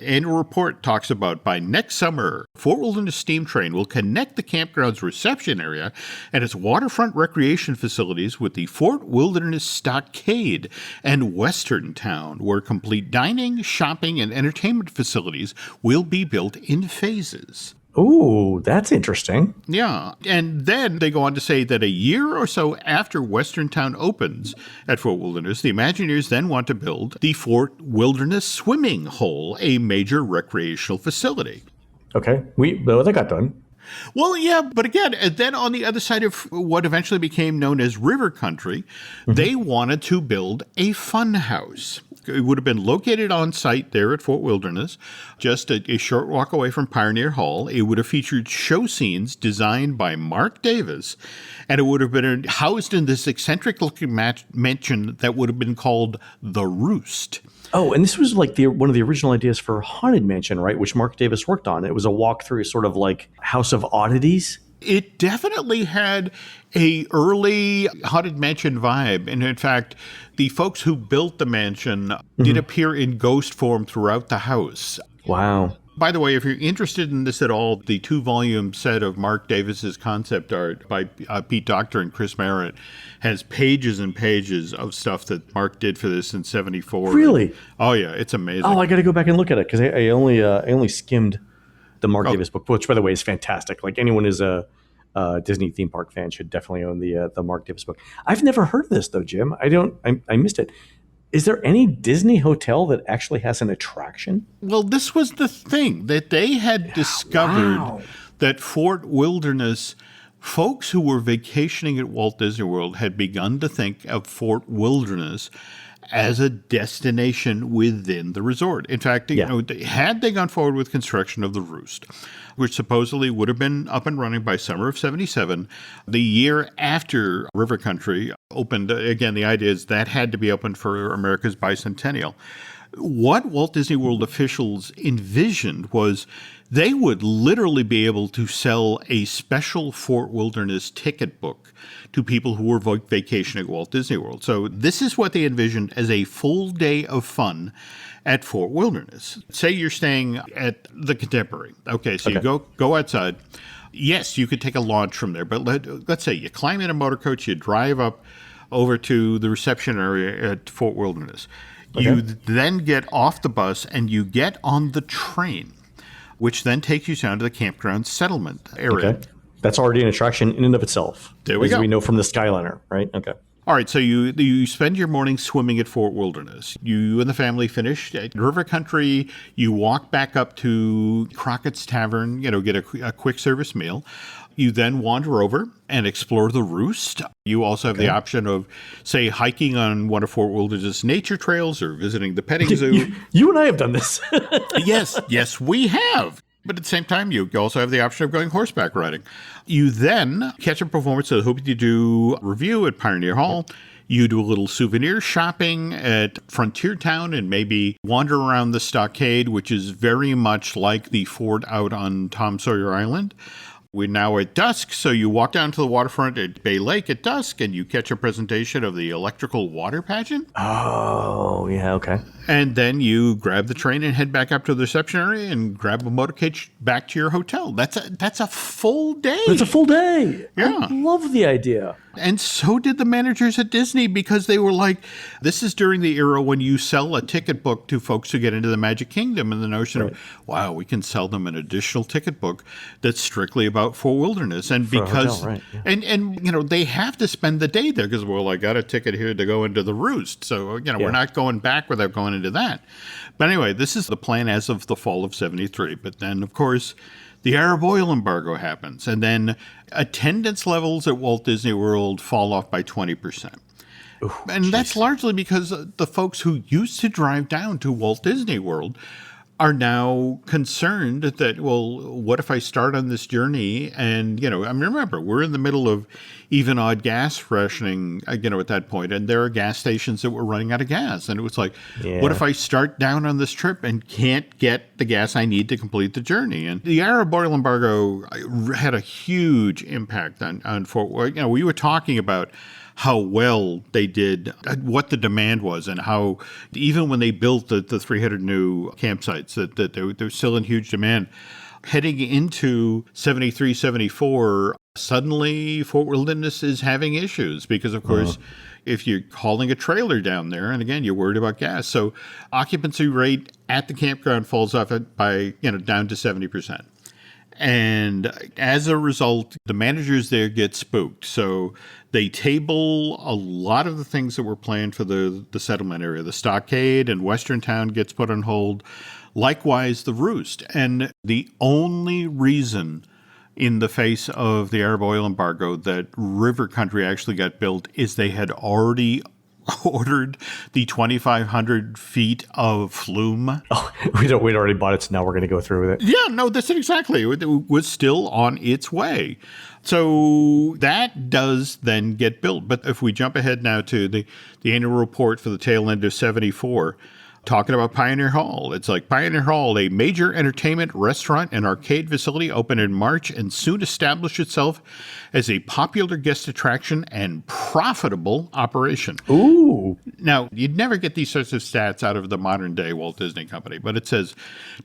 Annual report talks about by next summer, Fort Wilderness Steam Train will connect the campground's reception area and its waterfront recreation facilities with the Fort Wilderness Stockade and Western Town, where complete dining, shopping, and entertainment facilities will be built in phases. Ooh, that's interesting. Yeah. And then they go on to say that a year or so after Western Town opens at Fort Wilderness, the Imagineers then want to build the Fort Wilderness Swimming Hole, a major recreational facility. Okay. That got done. Well, yeah, but again, then on the other side of what eventually became known as River Country, they wanted to build a fun house. It would have been located on site there at Fort Wilderness, just a short walk away from Pioneer Hall. It would have featured show scenes designed by Mark Davis, and it would have been housed in this eccentric-looking mansion that would have been called The Roost. Oh, and this was like one of the original ideas for Haunted Mansion, right? Which Mark Davis worked on. It was a walkthrough, sort of like House of Oddities. It definitely had a early Haunted Mansion vibe. And in fact, the folks who built the mansion did appear in ghost form throughout the house. Wow. By the way, if you're interested in this at all, the 2-volume set of Mark Davis's concept art by Pete Docter and Chris Merritt has pages and pages of stuff that Mark did for this in '74. Really? Oh yeah, it's amazing. Oh, I got to go back and look at it because I only skimmed the Mark Davis book, which, by the way, is fantastic. Like, anyone who's a Disney theme park fan should definitely own the Mark Davis book. I've never heard of this though, Jim. I missed it. Is there any Disney hotel that actually has an attraction? Well, this was the thing that they had discovered that Fort Wilderness, folks who were vacationing at Walt Disney World had begun to think of Fort Wilderness as a destination within the resort. In fact, had they gone forward with construction of the Roost, which supposedly would have been up and running by summer of '77, the year after River Country opened, again, the idea is that had to be open for America's bicentennial. What Walt Disney World officials envisioned was they would literally be able to sell a special Fort Wilderness ticket book to people who were vacationing at Walt Disney World. So this is what they envisioned as a full day of fun at Fort Wilderness. Say you're staying at the Contemporary. Okay, so you go outside. Yes, you could take a launch from there, but let's say you climb in a motor coach, you drive up over to the reception area at Fort Wilderness. You then get off the bus and you get on the train, which then takes you down to the campground settlement area. Okay. That's already an attraction in and of itself. There we go. As we know from the Skyliner, right? Okay. All right, so you spend your morning swimming at Fort Wilderness. You and the family finish at River Country. You walk back up to Crockett's Tavern, get a quick service meal. You then wander over and explore the Roost. You also have the option of, say, hiking on one of Fort Wilderness nature trails or visiting the petting zoo. You and I have done this. Yes, we have. But at the same time, you also have the option of going horseback riding. You then catch a performance of Hope You Do review at Pioneer Hall. You do a little souvenir shopping at Frontier Town and maybe wander around the stockade, which is very much like the fort out on Tom Sawyer Island. We're now at dusk, so you walk down to the waterfront at Bay Lake at dusk, and you catch a presentation of the electrical water pageant. Oh, yeah, okay. And then you grab the train and head back up to the reception area and grab a motorcade back to your hotel. That's a full day. It's a full day. Yeah. I love the idea. And so did the managers at Disney, because they were like, this is during the era when you sell a ticket book to folks who get into the Magic Kingdom, and the notion of, wow, we can sell them an additional ticket book that's strictly about Fort Wilderness. And because, hotel, right, yeah. and they have to spend the day there because, well, I got a ticket here to go into the Roost. So, we're not going back without going into that. But anyway, this is the plan as of the fall of '73. But then, of course, the Arab oil embargo happens, and then attendance levels at Walt Disney World fall off by 20%. And that's largely because the folks who used to drive down to Walt Disney World are now concerned that, well, what if I start on this journey? And, remember, we're in the middle of even odd gas rationing, at that point, and there are gas stations that were running out of gas. And it was like, what if I start down on this trip and can't get the gas I need to complete the journey? And the Arab oil embargo had a huge impact on Fort Worth. We were talking about how well they did, what the demand was, and how even when they built the 300 new campsites, that they're still in huge demand. Heading into 73, 74, suddenly Fort Wilderness is having issues because, of course, if you're hauling a trailer down there, and again, you're worried about gas. So occupancy rate at the campground falls off by, down to 70%. And as a result, the managers there get spooked. So they table a lot of the things that were planned for the settlement area. The stockade and Western Town gets put on hold. Likewise, the Roost. And the only reason in the face of the Arab oil embargo that River Country actually got built is they had already ordered the 2,500 feet of flume. Oh, we'd already bought it, so now we're going to go through with it. Yeah, no, that's it exactly. It was still on its way. So that does then get built. But if we jump ahead now to the annual report for the tail end of 74, Talking about Pioneer Hall. It's like Pioneer Hall, a major entertainment, restaurant, and arcade facility, opened in March and soon established itself as a popular guest attraction and profitable operation. Ooh. Now, you'd never get these sorts of stats out of the modern day Walt Disney Company, but it says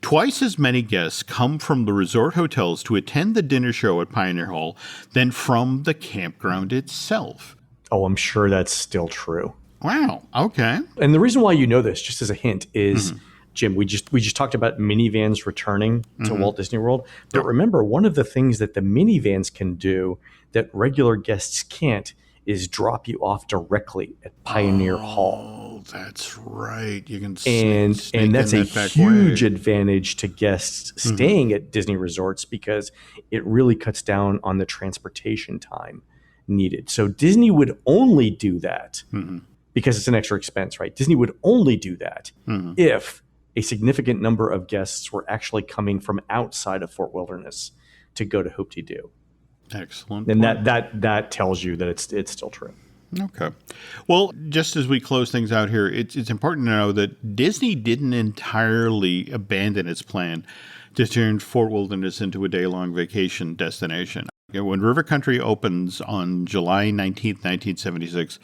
twice as many guests come from the resort hotels to attend the dinner show at Pioneer Hall than from the campground itself. Oh, I'm sure that's still true. Wow. Okay. And the reason why you know this, just as a hint, is Jim, we just talked about minivans returning to Walt Disney World. But remember, one of the things that the minivans can do that regular guests can't is drop you off directly at Pioneer Hall. Oh, that's right. You can and that's a huge advantage to guests staying at Disney resorts because it really cuts down on the transportation time needed. So Disney would only do that because it's an extra expense, right? Disney would only do that if a significant number of guests were actually coming from outside of Fort Wilderness to go to Hoop-Dee-Doo. Excellent. And that tells you that it's still true. Okay. Well, just as we close things out here, it's important to know that Disney didn't entirely abandon its plan to turn Fort Wilderness into a day-long vacation destination. When River Country opens on July 19th, 1976,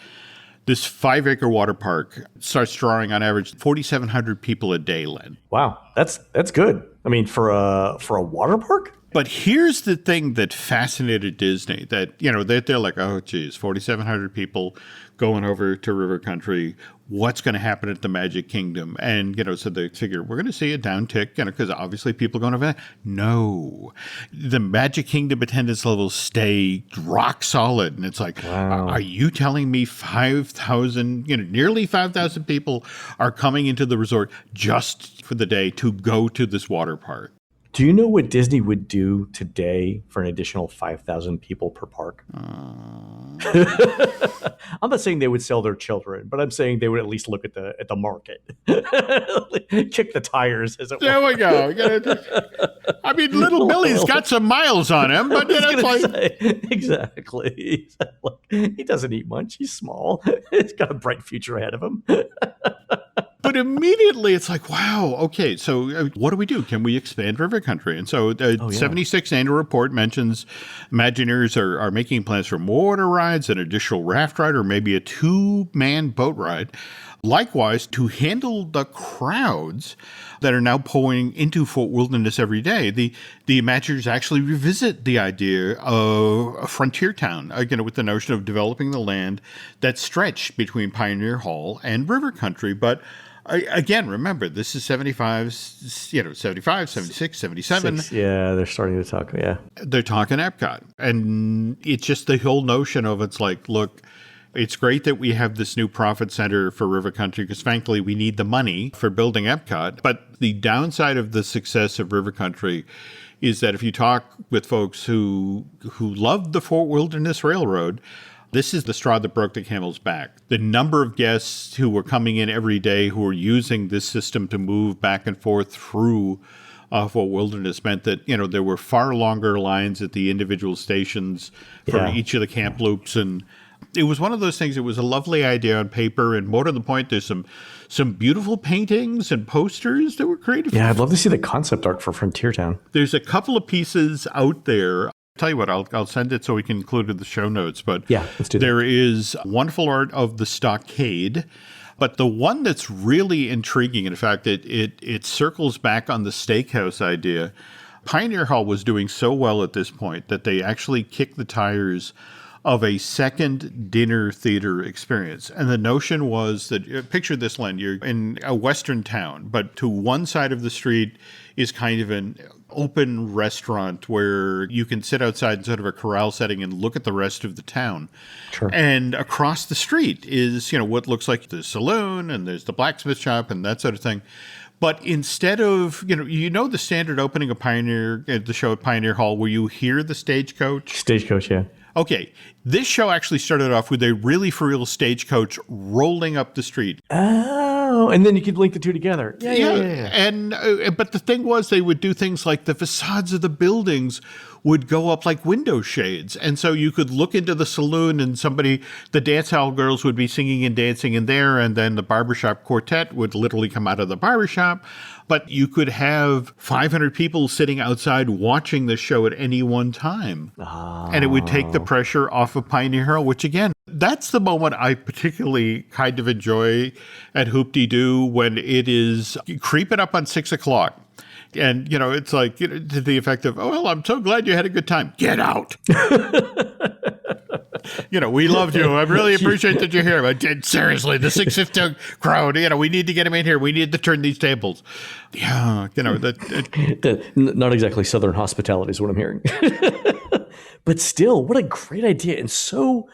this 5-acre water park starts drawing on average 4,700 people a day, Len. Wow, that's good. I mean, for a water park? But here's the thing that fascinated Disney, that, they're like, oh, geez, 4,700 people going over to River Country. What's going to happen at the Magic Kingdom? And, so they figure we're going to see a downtick, because obviously people going over there. No. The Magic Kingdom attendance levels stay rock solid. And it's like, wow. Are you telling me 5,000, nearly 5,000 people are coming into the resort just for the day to go to this water park? Do you know what Disney would do today for an additional 5,000 people per park? I'm not saying they would sell their children, but I'm saying they would at least look at the market, kick the tires, as it were. There we go. I mean, little Billy's got some miles on him, but exactly. He doesn't eat much. He's small. He's got a bright future ahead of him. But immediately it's like, wow, okay, so what do we do? Can we expand River Country? And so the 76th annual report mentions Imagineers are making plans for more water rides, an additional raft ride, or maybe a 2-man boat ride. Likewise, to handle the crowds that are now pouring into Fort Wilderness every day, the Imagineers actually revisit the idea of a frontier town, with the notion of developing the land that stretched between Pioneer Hall and River Country. But again, remember, this is 75, 76, 77. Yeah, they're starting to talk, yeah. They're talking Epcot. And it's just the whole notion of, it's like, look, it's great that we have this new profit center for River Country because, frankly, we need the money for building Epcot. But the downside of the success of River Country is that if you talk with folks who loved the Fort Wilderness Railroad, this is the straw that broke the camel's back. The number of guests who were coming in every day who were using this system to move back and forth through Fort Wilderness meant that, there were far longer lines at the individual stations for each of the camp loops. And it was one of those things. It was a lovely idea on paper. And more to the point, there's some beautiful paintings and posters that were created. Yeah, I'd love to see the concept art for Frontier Town. There's a couple of pieces out there. Tell you what, I'll send it so we can include it in the show notes. But yeah, let's do that. There is wonderful art of the stockade. But the one that's really intriguing, in fact, it circles back on the steakhouse idea. Pioneer Hall was doing so well at this point that they actually kicked the tires of a second dinner theater experience. And the notion was that, picture this, Len, you're in a Western town, but to one side of the street is kind of an open restaurant where you can sit outside in sort of a corral setting and look at the rest of the town. Sure. And across the street is, what looks like the saloon, and there's the blacksmith shop and that sort of thing. But instead of, the standard opening of the show at Pioneer Hall where you hear the stagecoach? Stagecoach, yeah. Okay, this show actually started off with a really for real stagecoach rolling up the street. Oh, Oh, and then you could link the two together. Yeah. And but the thing was, they would do things like the facades of the buildings would go up like window shades, and so you could look into the saloon, and the dance hall girls would be singing and dancing in there, and then the barbershop quartet would literally come out of the barbershop. But you could have 500 people sitting outside watching the show at any one time. Oh. And it would take the pressure off of Pioneer Hill, which again, that's the moment I particularly kind of enjoy at Hoop-Dee-Doo, when it is creeping up on 6 o'clock. And, it's like, to the effect of, oh, well, I'm so glad you had a good time. Get out. We loved you. I really appreciate that you're here. But seriously, the 6:50 crowd, we need to get him in here. We need to turn these tables. Yeah, not exactly Southern hospitality is what I'm hearing. But still, what a great idea. And so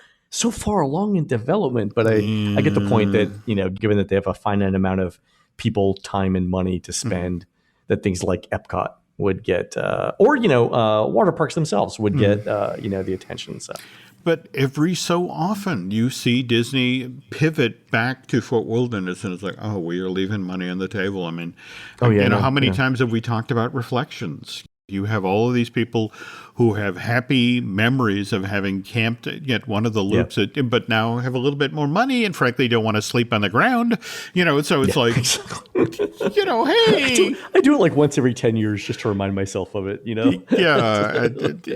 far along in development. But I get the point that, given that they have a finite amount of people, time, and money to spend, that things like Epcot would get, or water parks themselves would get, the attention. So, but every so often you see Disney pivot back to Fort Wilderness, and it's like, oh, we are leaving money on the table. I mean, how many times have we talked about Reflections? You have all of these people who have happy memories of having camped at one of the loops, but now have a little bit more money and frankly don't want to sleep on the ground. So it's like, hey. I do it like once every 10 years just to remind myself of it, Yeah.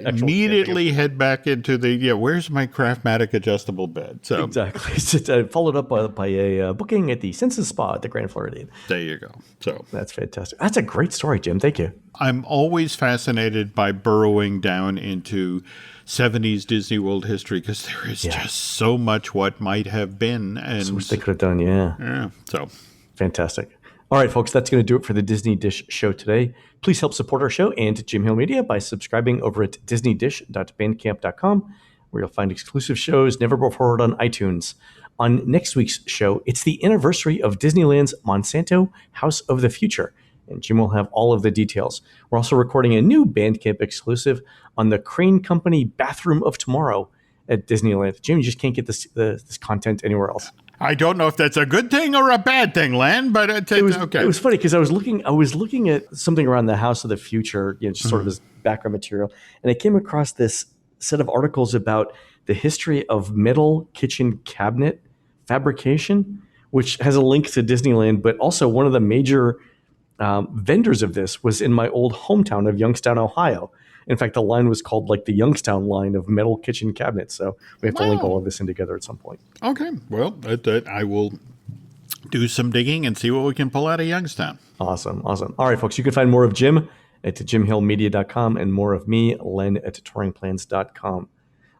Immediately head back into where's my Craftmatic adjustable bed? So exactly. Followed up by a booking at the Senses Spa at the Grand Floridian. There you go. So that's fantastic. That's a great story, Jim. Thank you. I'm always fascinated by burrowing down into 70s Disney World history, because there is just so much what might have been. And so much they could have done, Yeah, so. Fantastic. All right, folks, that's going to do it for the Disney Dish show today. Please help support our show and Jim Hill Media by subscribing over at disneydish.bandcamp.com, where you'll find exclusive shows never before heard on iTunes. On next week's show, it's the anniversary of Disneyland's Monsanto House of the Future, and Jim will have all of the details. We're also recording a new Bandcamp exclusive on the Crane Company Bathroom of Tomorrow at Disneyland. Jim, you just can't get this content anywhere else. I don't know if that's a good thing or a bad thing, Len, but it was okay. It was funny because I was looking at something around the House of the Future, just sort of as background material, and I came across this set of articles about the history of metal kitchen cabinet fabrication, which has a link to Disneyland, but also one of the major vendors of this was in my old hometown of Youngstown, Ohio. In fact, the line was called like the Youngstown line of metal kitchen cabinets. So we have to link all of this in together at some point. Okay. Well, I will do some digging and see what we can pull out of Youngstown. Awesome. All right, folks, you can find more of Jim at jimhillmedia.com and more of me, Len, at touringplans.com.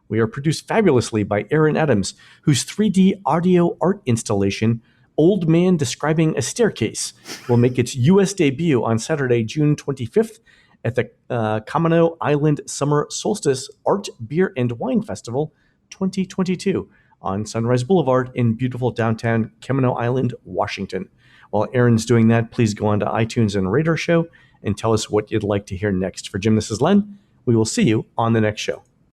We are produced fabulously by Aaron Adams, whose 3D audio art installation, Old Man Describing a Staircase, will make its U.S. debut on Saturday, June 25th at the Kamino Island Summer Solstice Art, Beer, and Wine Festival 2022 on Sunrise Boulevard in beautiful downtown Kamino Island, Washington. While Aaron's doing that, please go on to iTunes and rate our show and tell us what you'd like to hear next. For Jim, this is Len. We will see you on the next show.